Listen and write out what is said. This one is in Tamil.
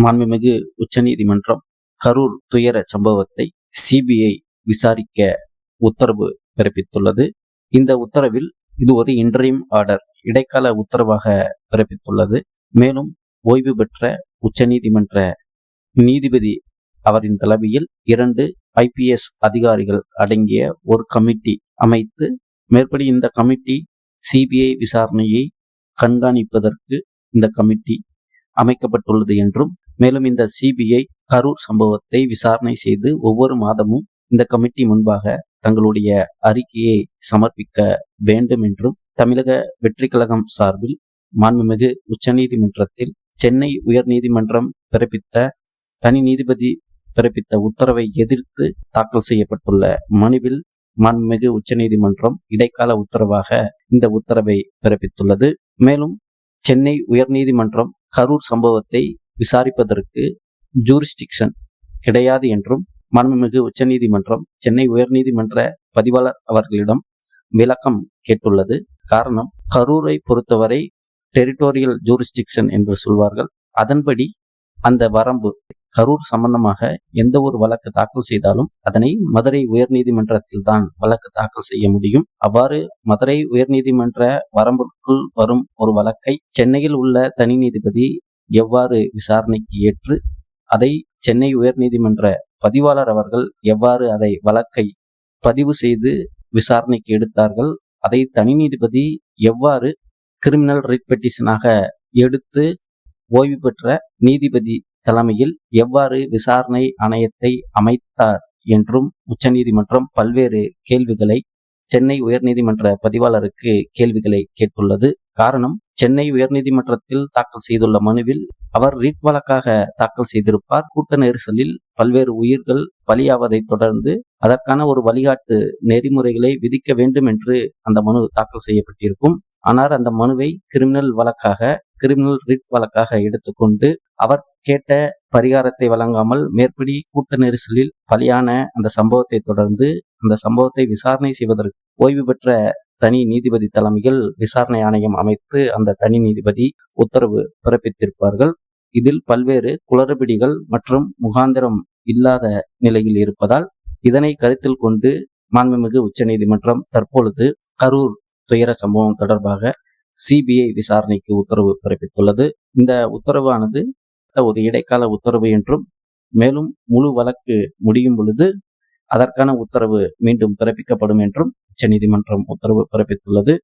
மாண்புமிகு உச்சநீதிமன்றம் கரூர் துயர சம்பவத்தை சிபிஐ விசாரிக்க உத்தரவு பிறப்பித்துள்ளது. இந்த உத்தரவில் இது ஒரு இன்டரிம் ஆர்டர், இடைக்கால உத்தரவாக பிறப்பித்துள்ளது. மேலும் ஓய்வு பெற்ற உச்சநீதிமன்ற நீதிபதி அவரின் தலைமையில் 2 IPS அதிகாரிகள் அடங்கிய ஒரு கமிட்டி அமைத்து, மேற்படி இந்த கமிட்டி சிபிஐ விசாரணையை கண்காணிப்பதற்கு இந்த கமிட்டி அமைக்கப்பட்டுள்ளது என்றும், மேலும் இந்த சிபிஐ கரூர் சம்பவத்தை விசாரணை செய்து ஒவ்வொரு மாதமும் இந்த கமிட்டி முன்பாக தங்களுடைய அறிக்கையை சமர்ப்பிக்க வேண்டும் என்றும் தமிழக வெற்றி கழகம் சார்பில் மாண்புமிகு உச்சநீதிமன்றத்தில் சென்னை உயர்நீதிமன்றம் பிறப்பித்த தனி நீதிபதி பிறப்பித்த உத்தரவை எதிர்த்து தாக்கல் செய்யப்பட்டுள்ள மனுவில் மாண்புமிகு உச்சநீதிமன்றம் இடைக்கால உத்தரவாக இந்த உத்தரவை பிறப்பித்துள்ளது. மேலும் சென்னை உயர்நீதிமன்றம் கரூர் சம்பவத்தை விசாரிப்பதற்கு ஜூரிஸ்டிக்ஷன் கிடையாது என்றும் மாண்புமிகு உச்சநீதிமன்றம் சென்னை உயர்நீதிமன்ற பதிவாளர் அவர்களிடம் விளக்கம் கேட்டுள்ளது. காரணம், கரூரை பொறுத்தவரை டெரிட்டோரியல் ஜூரிஸ்டிக்ஷன் என்று சொல்வார்கள். அதன்படி அந்த வரம்பு, கரூர் சம்பந்தமாக எந்த ஒரு வழக்கு தாக்கல் செய்தாலும் அதனை மதுரை உயர்நீதிமன்றத்தில் தான் வழக்கு தாக்கல் செய்ய முடியும். அவ்வாறு மதுரை உயர்நீதிமன்ற வரம்பிற்குள் வரும் ஒரு வழக்கை சென்னையில் உள்ள தனி நீதிபதி எவ்வாறு விசாரணைக்கு ஏற்று அதை சென்னை உயர்நீதிமன்ற பதிவாளர் அவர்கள் எவ்வாறு அதை வழக்கை பதிவு செய்து விசாரணைக்கு எடுத்தார்கள், அதை தனி நீதிபதி எவ்வாறு கிரிமினல் ரிட் பெட்டிஷனாக எடுத்து ஓய்வு பெற்ற நீதிபதி தலைமையில் எவ்வாறு விசாரணை ஆணையத்தை அமைத்தார் என்றும் உச்சநீதிமன்றம் பல்வேறு கேள்விகளை சென்னை உயர்நீதிமன்ற பதிவாளருக்கு கேள்விகளை கேட்டுள்ளது. காரணம், சென்னை உயர்நீதிமன்றத்தில் தாக்கல் செய்துள்ள மனுவில் அவர் ரிட் வழக்காக தாக்கல் செய்திருப்பார். கூட்ட நெரிசலில் பல்வேறு உயிர்கள் பலியாவதை தொடர்ந்து அதற்கான ஒரு வழிகாட்டு நெறிமுறைகளை விதிக்க வேண்டும் என்று அந்த மனு தாக்கல் செய்யப்பட்டிருக்கும். ஆனால் அந்த மனுவை கிரிமினல் ரிட் வழக்காக எடுத்துக்கொண்டு அவர் கேட்ட பரிகாரத்தை வழங்காமல் மேற்படி கூட்ட நெரிசலில் பலியான அந்த சம்பவத்தை தொடர்ந்து அந்த சம்பவத்தை விசாரணை செய்வதற்கு ஓய்வு பெற்ற தனி நீதிபதி தலைமையில் விசாரணை ஆணையம் அமைத்து அந்த தனி நீதிபதி உத்தரவு பிறப்பித்திருப்பார்கள். இதில் பல்வேறு குளறுபடிகள் மற்றும் முகாந்திரம் இல்லாத நிலையில் இருப்பதால் இதனை கருத்தில் கொண்டு மாண்புமிகு உச்சநீதிமன்றம் தற்பொழுது கரூர் துயர சம்பவம் தொடர்பாக சிபிஐ விசாரணைக்கு உத்தரவு பிறப்பித்துள்ளது. இந்த உத்தரவானது ஒரு இடைக்கால உத்தரவு என்றும், மேலும் முழு வழக்கு முடியும் பொழுது அதற்கான உத்தரவு மீண்டும் பிறப்பிக்கப்படும் என்றும் உச்சநீதிமன்றம் உத்தரவு பிறப்பித்துள்ளது.